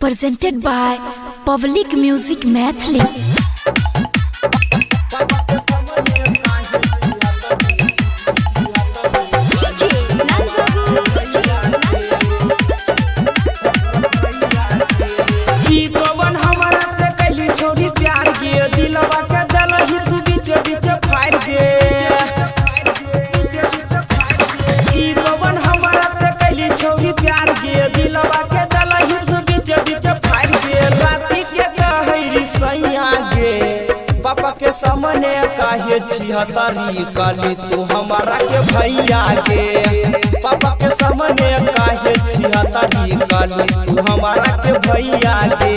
presented by Public Music Mathli. पापा के सामने काहे छिहतरी काली तू हमारा के भैया के। पापा के सामने काहे छिहतरी काली तू हमारा के भैया के।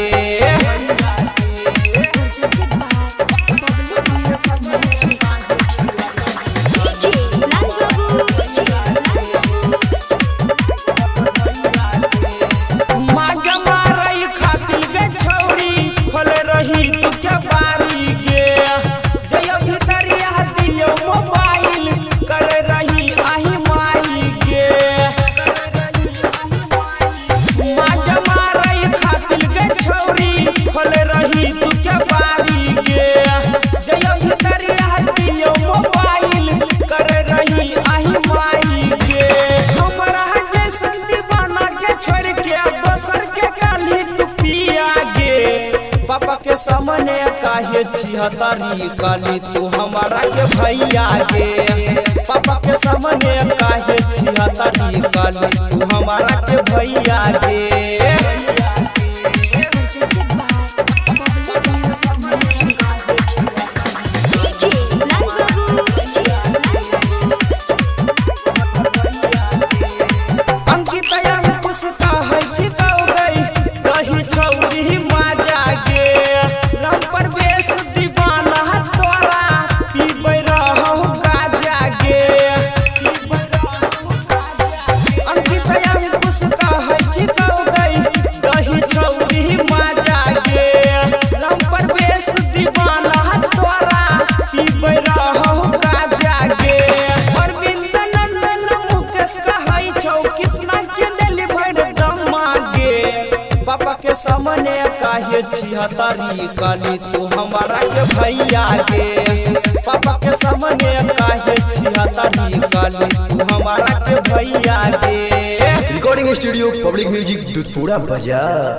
पापा के सामने काहे छिहतरी काली तू हमारा के भैया के। पापा के सामने काहे छिहतरी काली तू हमारा के भैया के। पापा के सामने काहे छिहतरी काली तू हमारा के भैया के। पापा के सामने काहे छिहतरी काली तू हमारा के भैया के। Recording studio public music Dudhpura बाजार।